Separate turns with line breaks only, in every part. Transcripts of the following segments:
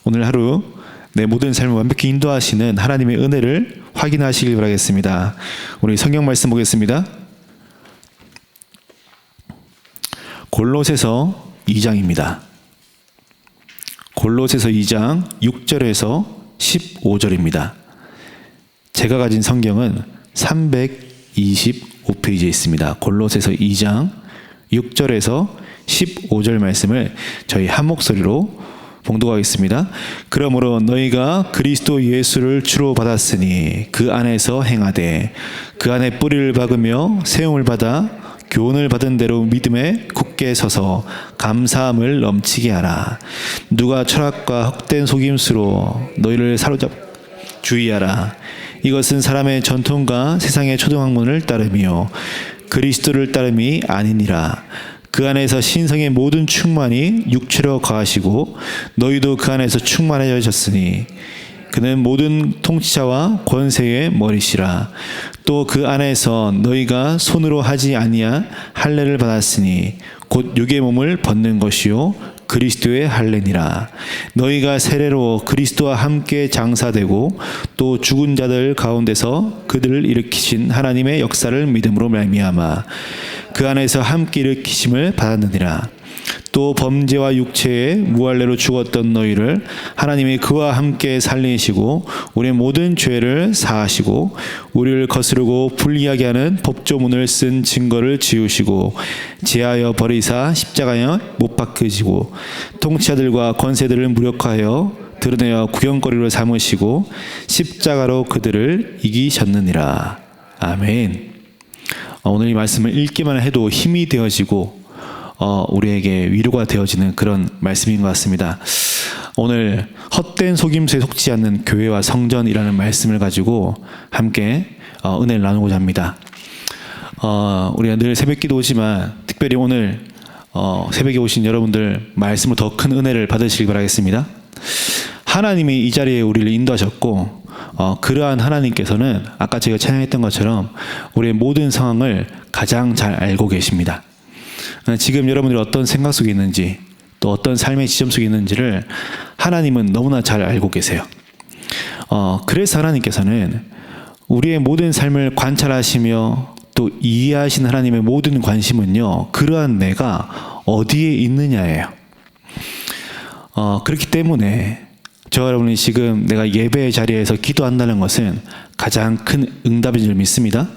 오늘 하루 내 모든 삶을 완벽히 인도하시는 하나님의 은혜를 확인하시길 바라겠습니다. 우리 성경 말씀 보겠습니다. 골로새서 2장입니다. 골로새서 2장 6절에서 15절입니다. 제가 가진 성경은 325페이지에 있습니다. 골로새서 2장 6절에서 15절 말씀을 저희 한 목소리로 봉독하겠습니다. 그러므로 너희가 그리스도 예수를 주로 받았으니 그 안에서 행하되 그 안에 뿌리를 박으며 세움을 받아 교훈을 받은 대로 믿음에 굳게 서서 감사함을 넘치게 하라. 누가 철학과 헛된 속임수로 너희를 사로잡 주의하라. 이것은 사람의 전통과 세상의 초등학문을 따르며 그리스도를 따름이 아니니라. 그 안에서 신성의 모든 충만이 육체로 거하시고 너희도 그 안에서 충만해졌으니 그는 모든 통치자와 권세의 머리시라. 또 그 안에서 너희가 손으로 하지 아니한 할례를 받았으니 곧 육의 몸을 벗는 것이요 그리스도의 할례니라. 너희가 세례로 그리스도와 함께 장사되고 또 죽은 자들 가운데서 그들을 일으키신 하나님의 역사를 믿음으로 말미암아 그 안에서 함께 일으키심을 받았느니라. 또 범죄와 육체에 무할례로 죽었던 너희를 하나님이 그와 함께 살리시고 우리의 모든 죄를 사하시고 우리를 거스르고 불리하게 하는 법조문을 쓴 증거를 지우시고 제하여 버리사 십자가에 못 박히시고 통치자들과 권세들을 무력하여 드러내어 구경거리로 삼으시고 십자가로 그들을 이기셨느니라. 아멘. 오늘 이 말씀을 읽기만 해도 힘이 되어지고 우리에게 위로가 되어지는 그런 말씀인 것 같습니다. 오늘 헛된 속임수에 속지 않는 교회와 성전이라는 말씀을 가지고 함께 은혜를 나누고자 합니다. 우리가 늘 새벽기도 오지만 특별히 오늘 새벽에 오신 여러분들 말씀으로 더 큰 은혜를 받으시길 바라겠습니다. 하나님이 이 자리에 우리를 인도하셨고 그러한 하나님께서는 아까 제가 찬양했던 것처럼 우리의 모든 상황을 가장 잘 알고 계십니다. 지금 여러분들이 어떤 생각 속에 있는지 또 어떤 삶의 지점 속에 있는지를 하나님은 너무나 잘 알고 계세요. 그래서 하나님께서는 우리의 모든 삶을 관찰하시며 또 이해하시는 하나님의 모든 관심은요, 그러한 내가 어디에 있느냐예요. 그렇기 때문에 저 여러분이 지금 내가 예배의 자리에서 기도한다는 것은 가장 큰 응답인 줄 믿습니다.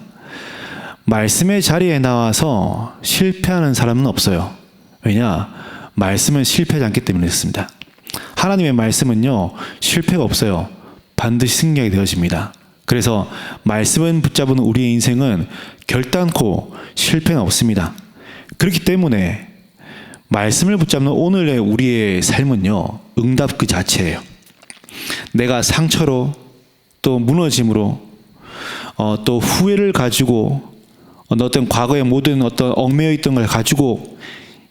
말씀의 자리에 나와서 실패하는 사람은 없어요. 왜냐? 말씀은 실패하지 않기 때문에 그렇습니다. 하나님의 말씀은요, 실패가 없어요. 반드시 승리하게 되어집니다. 그래서 말씀은 붙잡은 우리의 인생은 결단코 실패는 없습니다. 그렇기 때문에 말씀을 붙잡는 오늘의 우리의 삶은요, 응답 그 자체예요. 내가 상처로 또 무너짐으로 또 후회를 가지고 어떤 과거의 모든 어떤 얽매여 있던 걸 가지고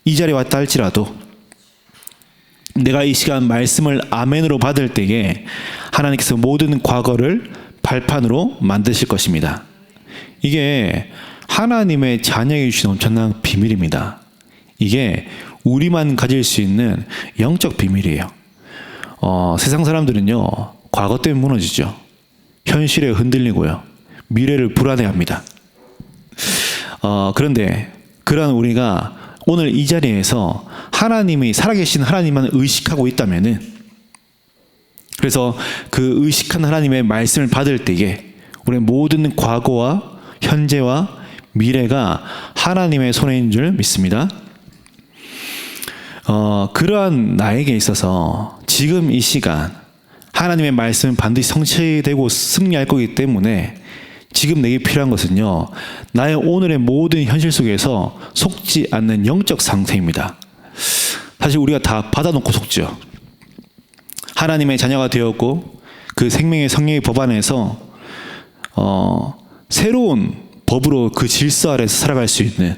이 자리에 왔다 할지라도 내가 이 시간 말씀을 아멘으로 받을 때에 하나님께서 모든 과거를 발판으로 만드실 것입니다. 이게 하나님의 자녀에게 주신 엄청난 비밀입니다. 이게 우리만 가질 수 있는 영적 비밀이에요. 세상 사람들은요, 과거 때문에 무너지죠. 현실에 흔들리고요. 미래를 불안해합니다. 그런데 그런 우리가 오늘 이 자리에서 하나님이 살아계신 하나님만 의식하고 있다면은, 그래서 그 의식한 하나님의 말씀을 받을 때에 우리의 모든 과거와 현재와 미래가 하나님의 손에 있는 줄 믿습니다. 그러한 나에게 있어서 지금 이 시간 하나님의 말씀은 반드시 성취되고 승리할 거기 때문에 지금 내게 필요한 것은요, 나의 오늘의 모든 현실 속에서 속지 않는 영적 상태입니다. 사실 우리가 다 받아놓고 속죠. 하나님의 자녀가 되었고 그 생명의 성령의 법 안에서 새로운 법으로 그 질서 아래서 살아갈 수 있는,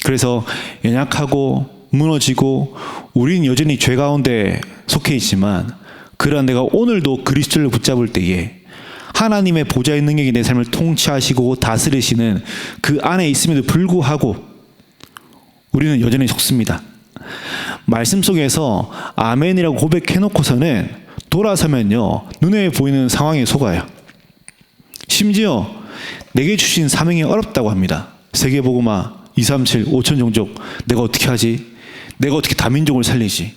그래서 연약하고 무너지고 우리는 여전히 죄 가운데 속해 있지만 그러한 내가 오늘도 그리스도를 붙잡을 때에 하나님의 보좌의 능력이 내 삶을 통치하시고 다스리시는 그 안에 있음에도 불구하고 우리는 여전히 속습니다. 말씀 속에서 아멘이라고 고백해놓고서는 돌아서면요, 눈에 보이는 상황에 속아요. 심지어 내게 주신 사명이 어렵다고 합니다. 세계복음화 237 5천 종족 내가 어떻게 하지? 내가 어떻게 다민족을 살리지?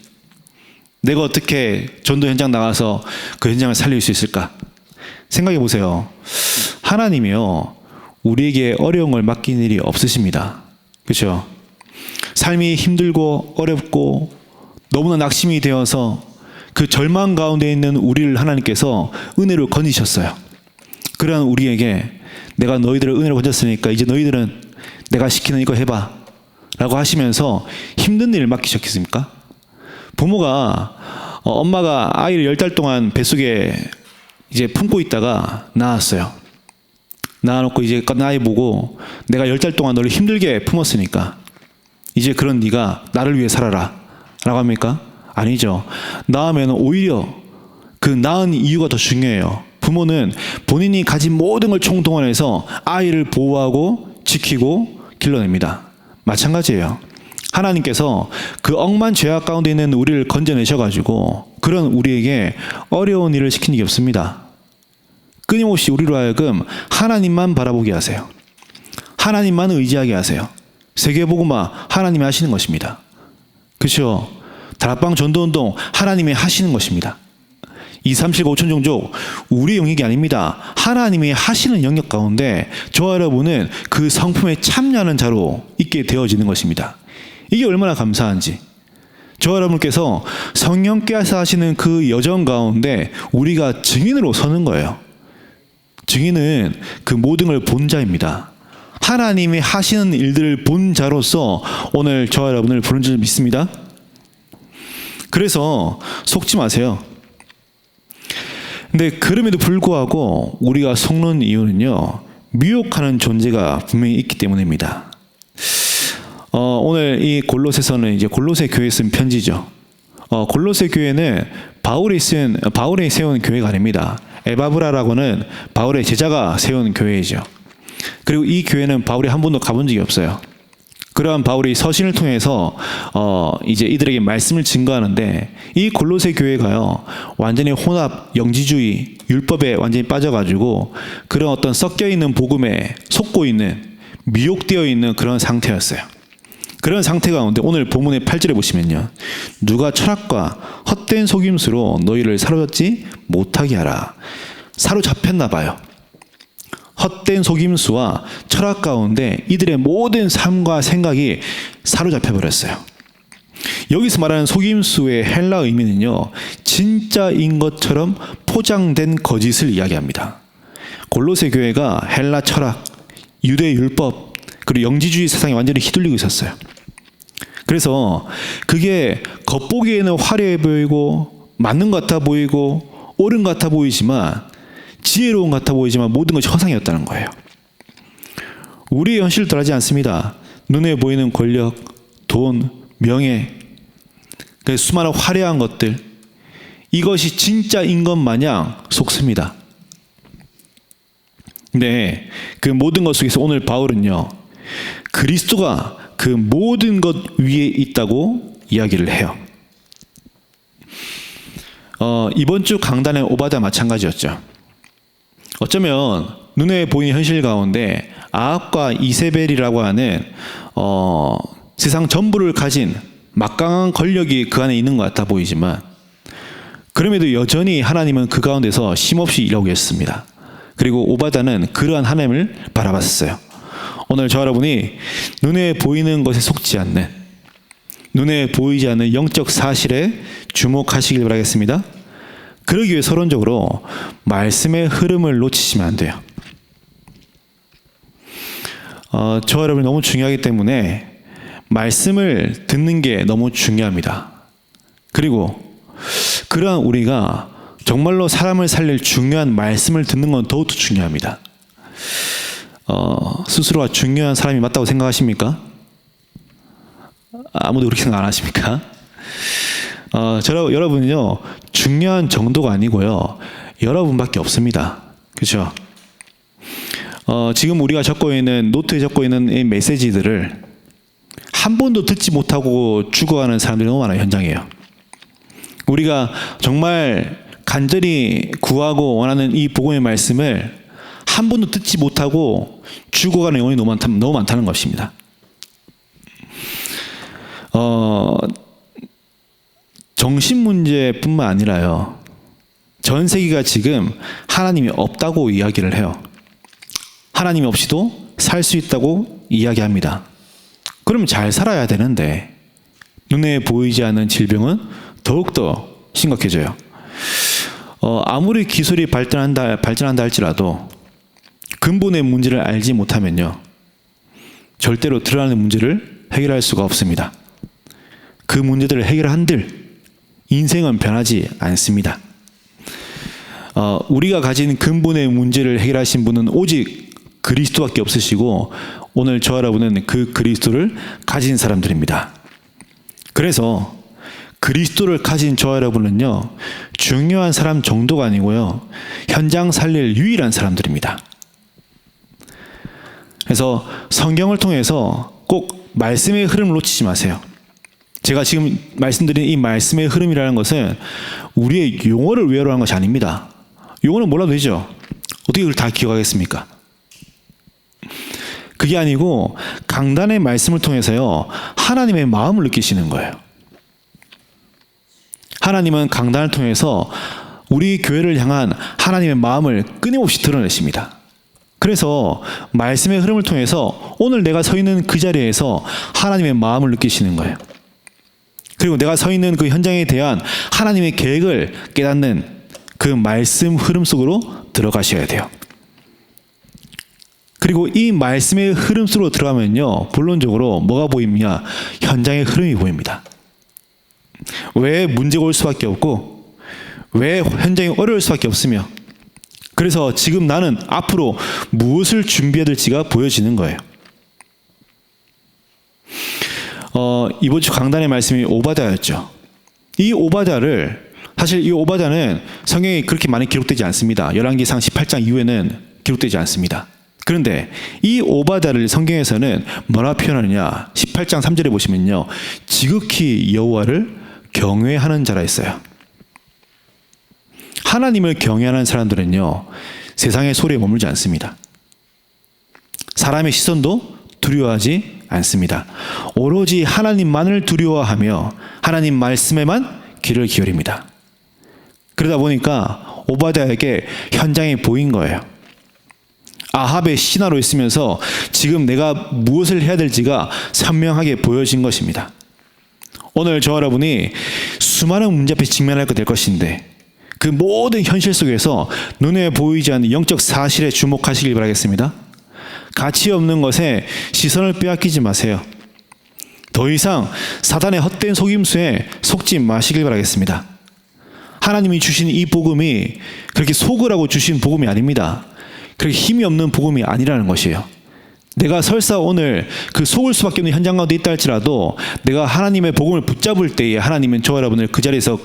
내가 어떻게 전도 현장 나가서 그 현장을 살릴 수 있을까? 생각해 보세요. 하나님이요, 우리에게 어려운 걸 맡긴 일이 없으십니다. 그렇죠? 삶이 힘들고 어렵고 너무나 낙심이 되어서 그 절망 가운데 있는 우리를 하나님께서 은혜로 건지셨어요. 그러한 우리에게 내가 너희들을 은혜로 건졌으니까 이제 너희들은 내가 시키는 이거 해봐 라고 하시면서 힘든 일을 맡기셨겠습니까? 부모가 엄마가 아이를 10달 동안 뱃속에 이제 품고 있다가 낳았어요. 낳아놓고 이제 나이 보고 내가 10달 동안 너를 힘들게 품었으니까 이제 그런 네가 나를 위해 살아라 라고 합니까? 아니죠. 낳으면 오히려 그 낳은 이유가 더 중요해요. 부모는 본인이 가진 모든 걸 총동원해서 아이를 보호하고 지키고 길러냅니다. 마찬가지예요. 하나님께서 그 억만 죄악 가운데 있는 우리를 건져내셔가지고 그런 우리에게 어려운 일을 시키는 게 없습니다. 끊임없이 우리로 하여금 하나님만 바라보게 하세요. 하나님만 의지하게 하세요. 세계복음화 하나님이 하시는 것입니다. 그렇죠? 다락방 전도운동 하나님이 하시는 것입니다. 237 5천 종족 우리 영역이 아닙니다. 하나님이 하시는 영역 가운데 저와 여러분은 그 성품에 참여하는 자로 있게 되어지는 것입니다. 이게 얼마나 감사한지. 저와 여러분께서 성령께서 하시는 그 여정 가운데 우리가 증인으로 서는 거예요. 증인은 그 모든 걸 본 자입니다. 하나님이 하시는 일들을 본 자로서 오늘 저와 여러분을 부른 줄 믿습니다. 그래서 속지 마세요. 근데 그럼에도 불구하고 우리가 속는 이유는요, 미혹하는 존재가 분명히 있기 때문입니다. 오늘 이 골로새서는 이제 골로새 교회에 쓴 편지죠. 골로새 교회는 바울이 세운 교회가 아닙니다. 에바브라라고는 바울의 제자가 세운 교회이죠. 그리고 이 교회는 바울이 한 번도 가본 적이 없어요. 그러한 바울이 서신을 통해서 이제 이들에게 말씀을 증거하는데 이 골로새 교회가요, 완전히 혼합, 영지주의, 율법에 완전히 빠져가지고 그런 어떤 섞여 있는 복음에 속고 있는, 미혹되어 있는 그런 상태였어요. 그런 상태 가운데 오늘 본문의 8절에 보시면요, 누가 철학과 헛된 속임수로 너희를 사로잡지 못하게 하라. 사로잡혔나 봐요. 헛된 속임수와 철학 가운데 이들의 모든 삶과 생각이 사로잡혀 버렸어요. 여기서 말하는 속임수의 헬라 의미는요, 진짜인 것처럼 포장된 거짓을 이야기합니다. 골로새 교회가 헬라 철학, 유대 율법, 그리고 영지주의 세상에 완전히 휘둘리고 있었어요. 그래서 그게 겉보기에는 화려해 보이고 맞는 것 같아 보이고 옳은 것 같아 보이지만, 지혜로운 것 같아 보이지만 모든 것이 허상이었다는 거예요. 우리의 현실을 덜하지 않습니다. 눈에 보이는 권력, 돈, 명예, 수많은 화려한 것들, 이것이 진짜인 것 마냥 속습니다. 근데 그 모든 것 속에서 오늘 바울은요, 그리스도가 그 모든 것 위에 있다고 이야기를 해요. 이번 주 강단의 오바다 마찬가지였죠. 어쩌면 눈에 보이는 현실 가운데 아합과 이세벨이라고 하는 세상 전부를 가진 막강한 권력이 그 안에 있는 것 같아 보이지만, 그럼에도 여전히 하나님은 그 가운데서 쉼없이 일하고 계셨습니다. 그리고 오바다는 그러한 하나님을 바라봤어요. 오늘 저 여러분이 눈에 보이는 것에 속지 않는, 눈에 보이지 않는 영적 사실에 주목하시길 바라겠습니다. 그러기 위해 서론적으로 말씀의 흐름을 놓치시면 안 돼요. 저 여러분이 너무 중요하기 때문에 말씀을 듣는 게 너무 중요합니다. 그리고 그러한 우리가 정말로 사람을 살릴 중요한 말씀을 듣는 건 더욱더 중요합니다. 스스로가 중요한 사람이 맞다고 생각하십니까? 아무도 그렇게 생각 안 하십니까? 여러분은요, 중요한 정도가 아니고요, 여러분밖에 없습니다. 그렇죠? 지금 우리가 적고 있는, 노트에 적고 있는 이 메시지들을 한 번도 듣지 못하고 죽어가는 사람들이 너무 많아요. 현장이에요. 우리가 정말 간절히 구하고 원하는 이 복음의 말씀을 한 번도 듣지 못하고 죽어가는 영혼이 너무 많다는 것입니다. 정신 문제뿐만 아니라요. 전 세계가 지금 하나님이 없다고 이야기를 해요. 하나님이 없이도 살 수 있다고 이야기합니다. 그럼 잘 살아야 되는데 눈에 보이지 않는 질병은 더욱더 심각해져요. 아무리 기술이 발전한다 할지라도 근본의 문제를 알지 못하면요. 절대로 드러나는 문제를 해결할 수가 없습니다. 그 문제들을 해결한들 인생은 변하지 않습니다. 우리가 가진 근본의 문제를 해결하신 분은 오직 그리스도밖에 없으시고 오늘 저 여러분은 그 그리스도를 가진 사람들입니다. 그래서 그리스도를 가진 저 여러분은요. 중요한 사람 정도가 아니고요. 현장 살릴 유일한 사람들입니다. 그래서 성경을 통해서 꼭 말씀의 흐름을 놓치지 마세요. 제가 지금 말씀드린 이 말씀의 흐름이라는 것은 우리의 용어를 외우러 한 것이 아닙니다. 용어는 몰라도 되죠. 어떻게 그걸 다 기억하겠습니까? 그게 아니고 강단의 말씀을 통해서요. 하나님의 마음을 느끼시는 거예요. 하나님은 강단을 통해서 우리 교회를 향한 하나님의 마음을 끊임없이 드러내십니다. 그래서 말씀의 흐름을 통해서 오늘 내가 서 있는 그 자리에서 하나님의 마음을 느끼시는 거예요. 그리고 내가 서 있는 그 현장에 대한 하나님의 계획을 깨닫는 그 말씀 흐름 속으로 들어가셔야 돼요. 그리고 이 말씀의 흐름 속으로 들어가면요. 본론적으로 뭐가 보입니까? 현장의 흐름이 보입니다. 왜 문제가 올 수밖에 없고 왜 현장이 어려울 수밖에 없으며 그래서 지금 나는 앞으로 무엇을 준비해야 될지가 보여지는 거예요. 이번 주 강단의 말씀이 오바댜였죠. 이 오바댜를 사실 이 오바댜는 성경에 그렇게 많이 기록되지 않습니다. 열왕기상 18장 이후에는 기록되지 않습니다. 그런데 이 오바댜를 성경에서는 뭐라 표현하느냐? 18장 3절에 보시면요. 지극히 여호와를 경외하는 자라 했어요. 하나님을 경외하는 사람들은요. 세상의 소리에 머물지 않습니다. 사람의 시선도 두려워하지 않습니다. 오로지 하나님만을 두려워하며 하나님 말씀에만 귀를 기울입니다. 그러다 보니까 오바댜에게 현장이 보인 거예요. 아합의 신하로 있으면서 지금 내가 무엇을 해야 될지가 선명하게 보여진 것입니다. 오늘 저 여러분이 수많은 문제 앞에 직면할 것 될 것인데 그 모든 현실 속에서 눈에 보이지 않는 영적 사실에 주목하시길 바라겠습니다. 가치 없는 것에 시선을 빼앗기지 마세요. 더 이상 사단의 헛된 속임수에 속지 마시길 바라겠습니다. 하나님이 주신 이 복음이 그렇게 속으라고 주신 복음이 아닙니다. 그렇게 힘이 없는 복음이 아니라는 것이에요. 내가 설사 오늘 그 속을 수밖에 없는 현장 가운데 있다 할지라도 내가 하나님의 복음을 붙잡을 때에 하나님은 저 여러분을 그 자리에서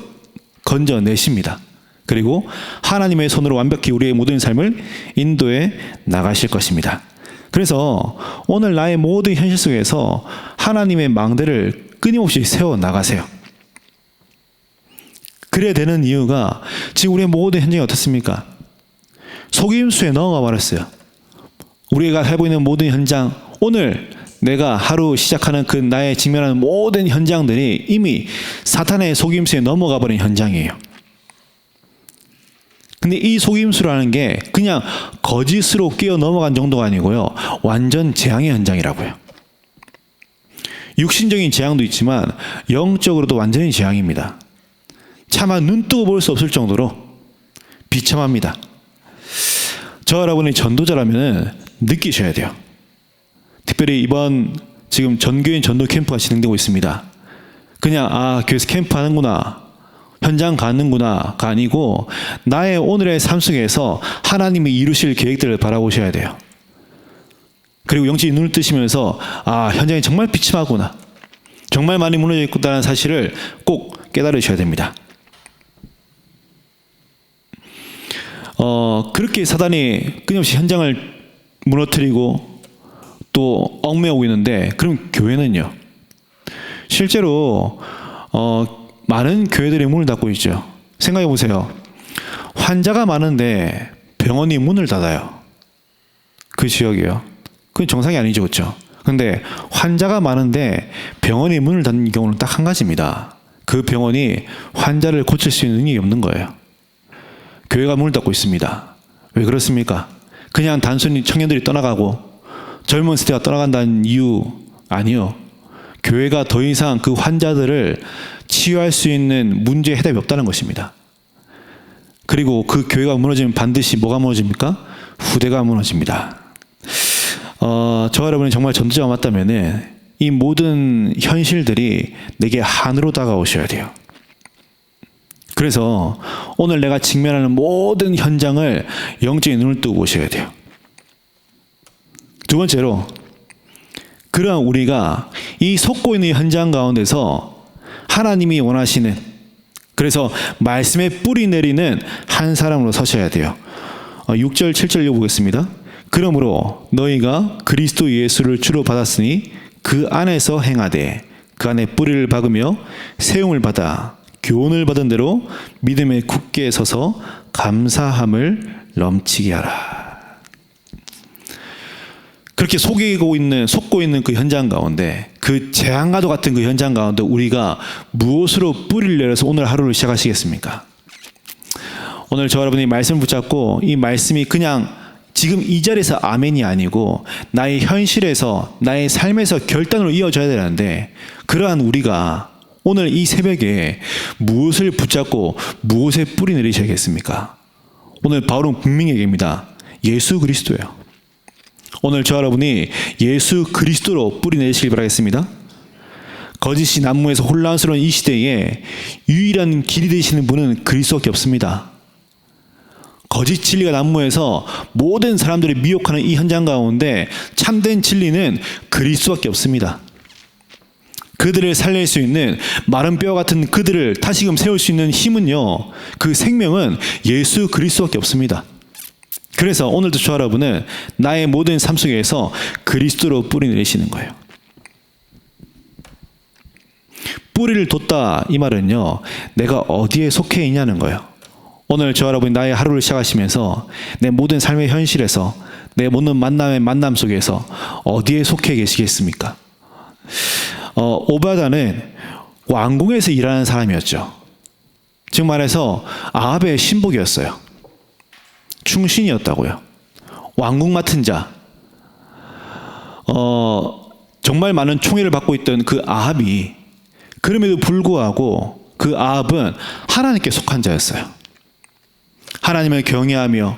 건져내십니다. 그리고 하나님의 손으로 완벽히 우리의 모든 삶을 인도해 나가실 것입니다. 그래서 오늘 나의 모든 현실 속에서 하나님의 망대를 끊임없이 세워 나가세요. 그래야 되는 이유가 지금 우리의 모든 현장이 어떻습니까? 속임수에 넘어가 버렸어요. 우리가 살고 있는 모든 현장, 오늘 내가 하루 시작하는 그 나의 직면하는 모든 현장들이 이미 사탄의 속임수에 넘어가 버린 현장이에요. 근데 이 속임수라는 게 그냥 거짓으로 끼어 넘어간 정도가 아니고요. 완전 재앙의 현장이라고요. 육신적인 재앙도 있지만 영적으로도 완전히 재앙입니다. 차마 눈 뜨고 볼 수 없을 정도로 비참합니다. 저 여러분이 전도자라면 느끼셔야 돼요. 특별히 이번 지금 전교인 전도 캠프가 진행되고 있습니다. 그냥 교회에서 캠프 하는구나, 현장 가는구나가 아니고 나의 오늘의 삶 속에서 하나님이 이루실 계획들을 바라보셔야 돼요. 그리고 영적인 눈을 뜨시면서 현장이 정말 비참하구나, 정말 많이 무너져 있구나라는 사실을 꼭 깨달으셔야 됩니다. 그렇게 사단이 끊임없이 현장을 무너뜨리고 또 얽매우고 있는데 그럼 교회는요? 실제로 많은 교회들이 문을 닫고 있죠. 생각해 보세요. 환자가 많은데 병원이 문을 닫아요. 그 지역이요. 그건 정상이 아니죠, 그렇죠? 근데 환자가 많은데 병원이 문을 닫는 경우는 딱 한 가지입니다. 그 병원이 환자를 고칠 수 있는 능력이 없는 거예요. 교회가 문을 닫고 있습니다. 왜 그렇습니까? 그냥 단순히 청년들이 떠나가고 젊은 세대가 떠나간다는 이유 아니요. 교회가 더 이상 그 환자들을 치유할 수 있는 문제의 해답이 없다는 것입니다. 그리고 그 교회가 무너지면 반드시 뭐가 무너집니까? 후대가 무너집니다. 저 여러분이 정말 전도자가 맞다면은 이 모든 현실들이 내게 한으로 다가오셔야 돼요. 그래서 오늘 내가 직면하는 모든 현장을 영적인 눈을 뜨고 보셔야 돼요. 두 번째로, 그러한 우리가 이 속고 있는 현장 가운데서 하나님이 원하시는, 그래서 말씀에 뿌리 내리는 한 사람으로 서셔야 돼요. 6절 7절 읽어보겠습니다. 그러므로 너희가 그리스도 예수를 주로 받았으니 그 안에서 행하되 그 안에 뿌리를 박으며 세움을 받아 교훈을 받은 대로 믿음에 굳게 서서 감사함을 넘치게 하라. 그렇게 속고 있는 그 현장 가운데, 그 재앙과도 같은 그 현장 가운데 우리가 무엇으로 뿌리를 내려서 오늘 하루를 시작하시겠습니까? 오늘 저 여러분이 말씀을 붙잡고 이 말씀이 그냥 지금 이 자리에서 아멘이 아니고 나의 현실에서, 나의 삶에서 결단으로 이어져야 되는데, 그러한 우리가 오늘 이 새벽에 무엇을 붙잡고 무엇에 뿌리 내리셔야겠습니까? 오늘 바울은 분명히 얘기합니다. 예수 그리스도예요. 오늘 저 여러분이 예수 그리스도로 뿌리 내리시길 바라겠습니다. 거짓이 난무해서 혼란스러운 이 시대에 유일한 길이 되시는 분은 그리스도밖에 없습니다. 거짓 진리가 난무해서 모든 사람들이 미혹하는 이 현장 가운데 참된 진리는 그리스도밖에 없습니다. 그들을 살릴 수 있는 마른 뼈 같은 그들을 다시금 세울 수 있는 힘은요, 그 생명은 예수 그리스도밖에 없습니다. 그래서 오늘도 저 여러분은 나의 모든 삶 속에서 그리스도로 뿌리 내리시는 거예요. 뿌리를 뒀다 이 말은요, 내가 어디에 속해 있냐는 거예요. 오늘 저 여러분이 나의 하루를 시작하시면서 내 모든 삶의 현실에서, 내 모든 만남 속에서 어디에 속해 계시겠습니까? 오바다는 왕궁에서 일하는 사람이었죠. 즉 말해서 아합의 신복이었어요. 충신이었다고요. 왕궁 맡은 자. 정말 많은 총애를 받고 있던 그 아합이, 그럼에도 불구하고 그 아합은 하나님께 속한 자였어요. 하나님을 경외하며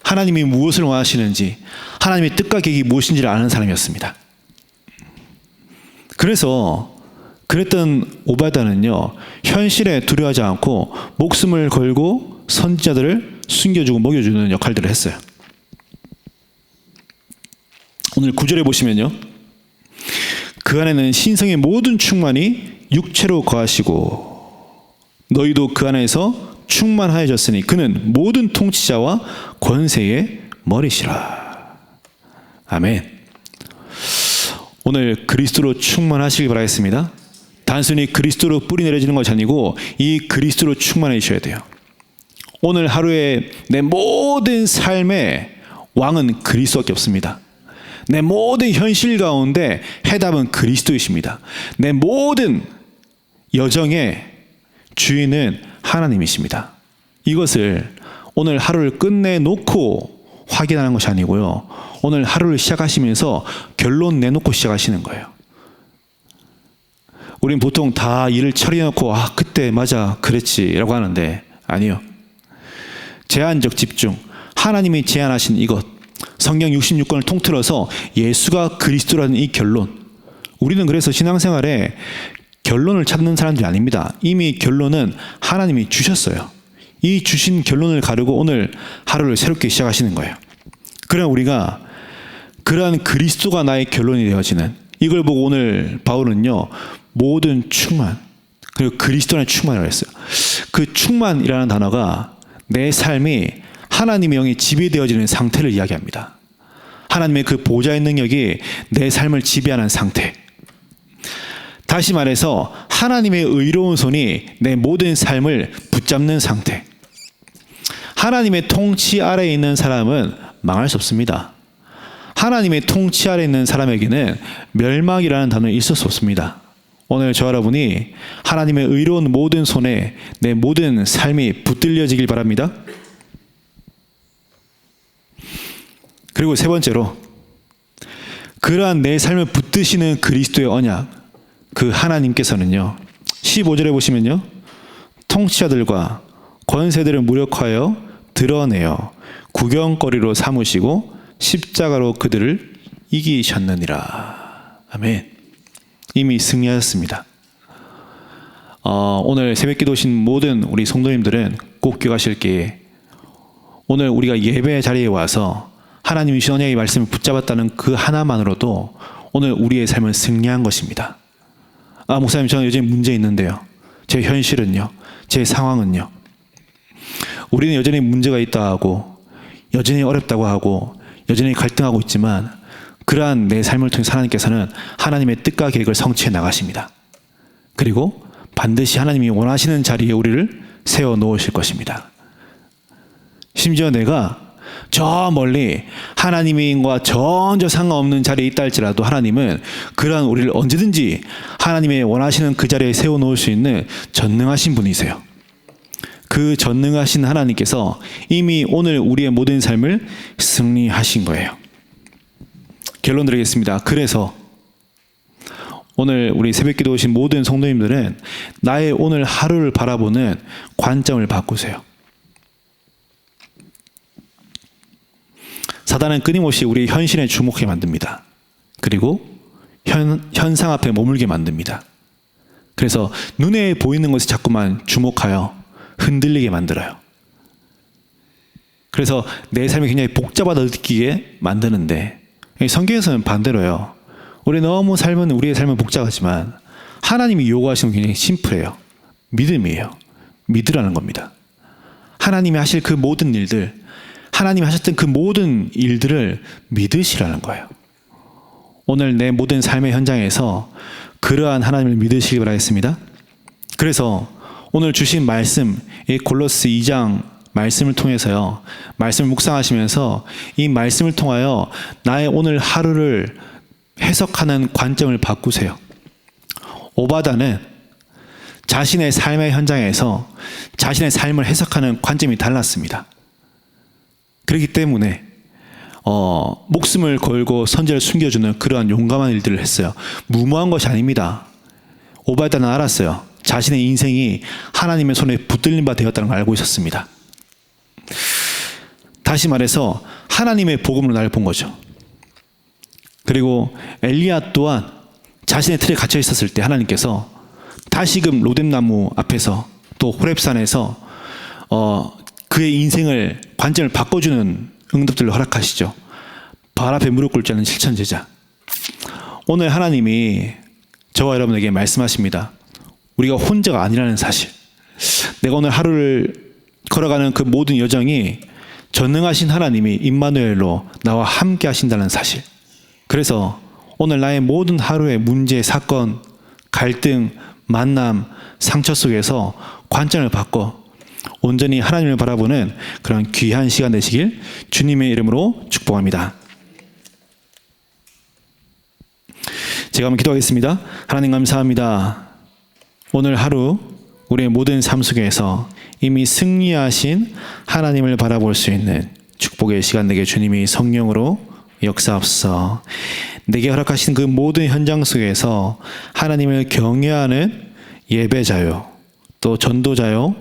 하나님이 무엇을 원하시는지, 하나님의 뜻과 계획이 무엇인지를 아는 사람이었습니다. 그래서 그랬던 오바다는요, 현실에 두려워하지 않고 목숨을 걸고 선지자들을 숨겨주고 먹여주는 역할들을 했어요. 오늘 9절에 보시면요, 그 안에는 신성의 모든 충만이 육체로 거하시고 너희도 그 안에서 충만하여졌으니 그는 모든 통치자와 권세의 머리시라. 아멘. 오늘 그리스도로 충만하시길 바라겠습니다. 단순히 그리스도로 뿌리 내려지는 것이 아니고 이 그리스도로 충만해지셔야 돼요. 오늘 하루에 내 모든 삶의 왕은 그리스도밖에 없습니다. 내 모든 현실 가운데 해답은 그리스도이십니다. 내 모든 여정의 주인은 하나님이십니다. 이것을 오늘 하루를 끝내놓고 확인하는 것이 아니고요, 오늘 하루를 시작하시면서 결론 내놓고 시작하시는 거예요. 우린 보통 다 일을 처리해놓고 그때 맞아 그랬지 라고 하는데, 아니요. 제한적 집중, 하나님이 제안하신 이것, 성경 66권을 통틀어서 예수가 그리스도라는 이 결론. 우리는 그래서 신앙생활에 결론을 찾는 사람들이 아닙니다. 이미 결론은 하나님이 주셨어요. 이 주신 결론을 가르고 오늘 하루를 새롭게 시작하시는 거예요. 그럼 우리가 그러한 그리스도가 나의 결론이 되어지는, 이걸 보고 오늘 바울은요, 모든 충만, 그리고 그리스도 안에 충만이라고 했어요. 그 충만이라는 단어가 내 삶이 하나님의 영이 지배되어지는 상태를 이야기합니다. 하나님의 그 보좌의 능력이 내 삶을 지배하는 상태. 다시 말해서 하나님의 의로운 손이 내 모든 삶을 붙잡는 상태. 하나님의 통치 아래에 있는 사람은 망할 수 없습니다. 하나님의 통치 아래에 있는 사람에게는 멸망이라는 단어는 있을 수 없습니다. 오늘 저 여러분이 하나님의 의로운 모든 손에 내 모든 삶이 붙들려지길 바랍니다. 그리고 세 번째로, 그러한 내 삶을 붙드시는 그리스도의 언약, 그 하나님께서는요, 15절에 보시면요, 통치자들과 권세들을 무력하여 드러내어 구경거리로 삼으시고 십자가로 그들을 이기셨느니라. 아멘. 이미 승리하셨습니다. 오늘 새벽기도 오신 모든 우리 성도님들은 꼭 기억하실 게, 오늘 우리가 예배 자리에 와서 하나님의 언약의 말씀을 붙잡았다는 그 하나만으로도 오늘 우리의 삶은 승리한 것입니다. 목사님, 저는 여전히 문제 있는데요. 제 현실은요, 제 상황은요. 우리는 여전히 문제가 있다 하고, 여전히 어렵다고 하고, 여전히 갈등하고 있지만, 그러한 내 삶을 통해 하나님께서는 하나님의 뜻과 계획을 성취해 나가십니다. 그리고 반드시 하나님이 원하시는 자리에 우리를 세워 놓으실 것입니다. 심지어 내가 저 멀리 하나님과 전혀 상관없는 자리에 있다 할지라도 하나님은 그러한 우리를 언제든지 하나님의 원하시는 그 자리에 세워 놓을 수 있는 전능하신 분이세요. 그 전능하신 하나님께서 이미 오늘 우리의 모든 삶을 승리하신 거예요. 결론 드리겠습니다. 그래서 오늘 우리 새벽기도 오신 모든 성도님들은 나의 오늘 하루를 바라보는 관점을 바꾸세요. 사단은 끊임없이 우리 현실에 주목해 만듭니다. 그리고 현상 앞에 머물게 만듭니다. 그래서 눈에 보이는 것에 자꾸만 주목하여 흔들리게 만들어요. 그래서 내 삶이 굉장히 복잡하다 느끼게 만드는데, 성경에서는 반대로요. 우리의 삶은 복잡하지만 하나님이 요구하시는 건 굉장히 심플해요. 믿음이에요. 믿으라는 겁니다. 하나님이 하실 그 모든 일들, 하나님이 하셨던 그 모든 일들을 믿으시라는 거예요. 오늘 내 모든 삶의 현장에서 그러한 하나님을 믿으시기 바라겠습니다. 그래서 오늘 주신 말씀, 이 골로새 2장 말씀을 통해서요, 말씀을 묵상하시면서 이 말씀을 통하여 나의 오늘 하루를 해석하는 관점을 바꾸세요. 오바다는 자신의 삶의 현장에서 자신의 삶을 해석하는 관점이 달랐습니다. 그렇기 때문에 목숨을 걸고 선제를 숨겨주는 그러한 용감한 일들을 했어요. 무모한 것이 아닙니다. 오바다는 알았어요. 자신의 인생이 하나님의 손에 붙들린 바 되었다는 걸 알고 있었습니다. 다시 말해서 하나님의 복음으로 나를 본 거죠. 그리고 엘리야 또한 자신의 틀에 갇혀 있었을 때 하나님께서 다시금 로뎀나무 앞에서 또 호렙산에서 그의 인생을 관점을 바꿔주는 응답들을 허락하시죠. 발 앞에 무릎 꿇지 않는 실천제자. 오늘 하나님이 저와 여러분에게 말씀하십니다. 우리가 혼자가 아니라는 사실. 내가 오늘 하루를 걸어가는 그 모든 여정이 전능하신 하나님이 임마누엘로 나와 함께 하신다는 사실. 그래서 오늘 나의 모든 하루의 문제, 사건, 갈등, 만남, 상처 속에서 관점을 바꿔 온전히 하나님을 바라보는 그런 귀한 시간 되시길 주님의 이름으로 축복합니다. 제가 한번 기도하겠습니다. 하나님 감사합니다. 오늘 하루 우리의 모든 삶 속에서 이미 승리하신 하나님을 바라볼 수 있는 축복의 시간 되게 주님이 성령으로 역사하옵소서. 내게 허락하신 그 모든 현장 속에서 하나님을 경외하는 예배자요, 또 전도자요,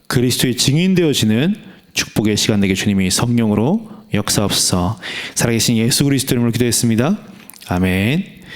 그리스도의 증인되어지는 축복의 시간 되게 주님이 성령으로 역사하옵소서. 살아계신 예수 그리스도 이름으로 기도했습니다. 아멘.